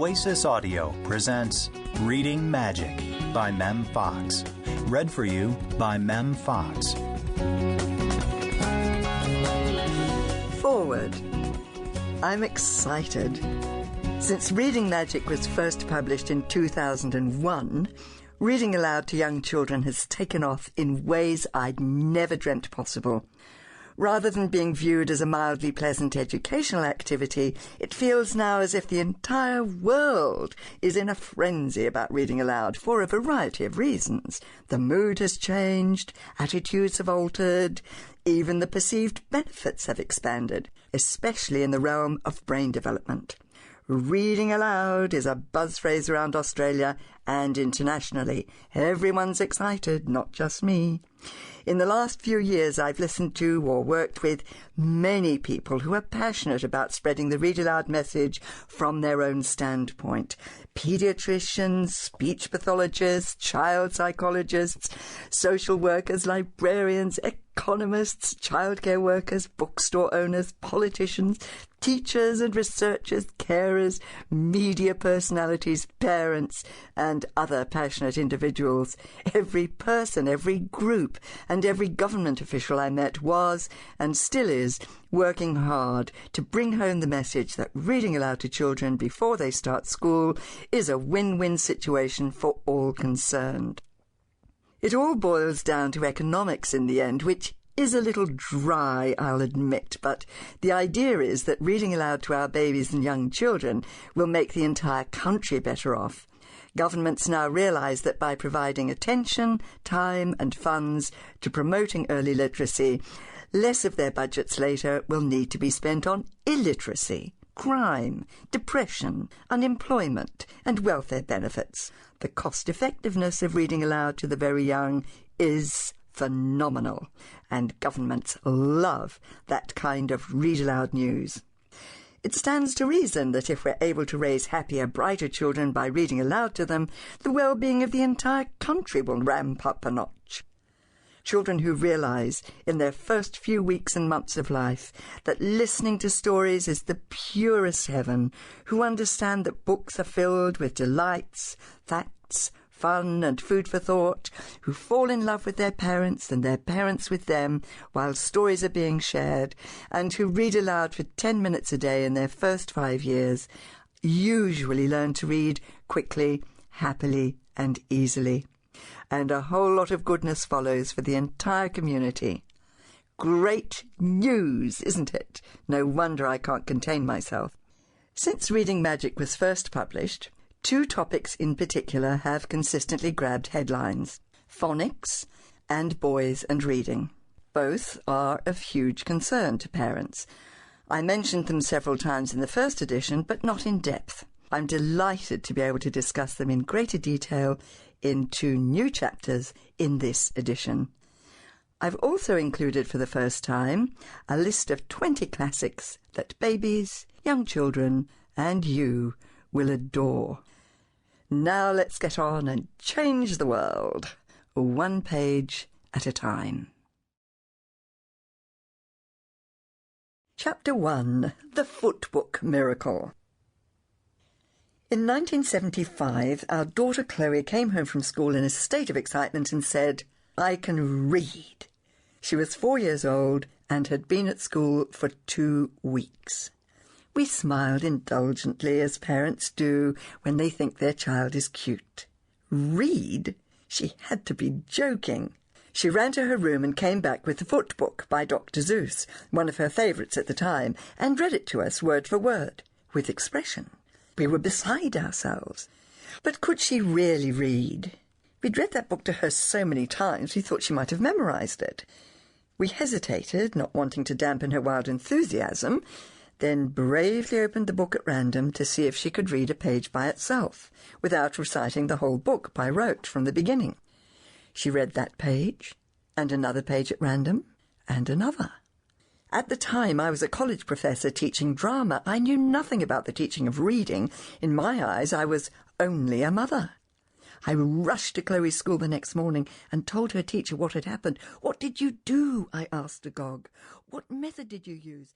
Oasis Audio presents Reading Magic by Mem Fox. Read for you by Mem Fox. Forward. I'm excited. Since Reading Magic was first published in 2001, reading aloud to young children has taken off in ways I'd never dreamt possible. Rather than being viewed as a mildly pleasant educational activity, it feels now as if the entire world is in a frenzy about reading aloud for a variety of reasons. The mood has changed, attitudes have altered, even the perceived benefits have expanded, especially in the realm of brain development. Reading aloud is a buzz phrase around Australia and internationally. Everyone's excited, not just me. In the last few years, I've listened to or worked with many people who are passionate about spreading the read aloud message from their own standpoint. Pediatricians, speech pathologists, child psychologists, social workers, librarians, economists, childcare workers, bookstore owners, politicians, teachers and researchers, carers, media personalities, parents, and other passionate individuals. Every person, every group, and every government official I met was, and still is, working hard to bring home the message that reading aloud to children before they start school is a win-win situation for all concerned. It all boils down to economics in the end, which is a little dry, I'll admit, but the idea is that reading aloud to our babies and young children will make the entire country better off. Governments now realise that by providing attention, time and funds to promoting early literacy, less of their budgets later will need to be spent on illiteracy, crime, depression, unemployment and welfare benefits. The cost-effectiveness of reading aloud to the very young is phenomenal, and governments love that kind of read-aloud news. It stands to reason that if we're able to raise happier, brighter children by reading aloud to them, the well-being of the entire country will ramp up a notch. Children who realise in their first few weeks and months of life that listening to stories is the purest heaven, who understand that books are filled with delights, facts, fun and food for thought, who fall in love with their parents and their parents with them while stories are being shared, and who read aloud for 10 minutes a day in their first 5 years, usually learn to read quickly, happily and easily. And a whole lot of goodness follows for the entire community. Great news, isn't it? No wonder I can't contain myself. Since Reading Magic was first published, 2 topics in particular have consistently grabbed headlines: phonics and boys and reading. Both are of huge concern to parents. I mentioned them several times in the first edition, but not in depth. I'm delighted to be able to discuss them in greater detail in 2 new chapters in this edition. I've also included for the first time a list of 20 classics that babies, young children, and you will adore. Now let's get on and change the world, 1 page at a time. Chapter 1. The Footbook Miracle. In 1975, our daughter Chloe came home from school in a state of excitement and said, "I can read." She was 4 years old and had been at school for 2 weeks. We smiled indulgently, as parents do when they think their child is cute. Read? She had to be joking. She ran to her room and came back with the Footbook by Dr. Seuss, one of her favourites at the time, and read it to us word for word, with expression. We were beside ourselves. But could she really read? We'd read that book to her so many times we thought she might have memorised it. We hesitated, not wanting to dampen her wild enthusiasm, then bravely opened the book at random to see if she could read a page by itself, without reciting the whole book by rote from the beginning. She read that page, and another page at random, and another. At the time, I was a college professor teaching drama. I knew nothing about the teaching of reading. In my eyes, I was only a mother. I rushed to Chloe's school the next morning and told her teacher what had happened. "What did you do?" I asked agog. "What method did you use?"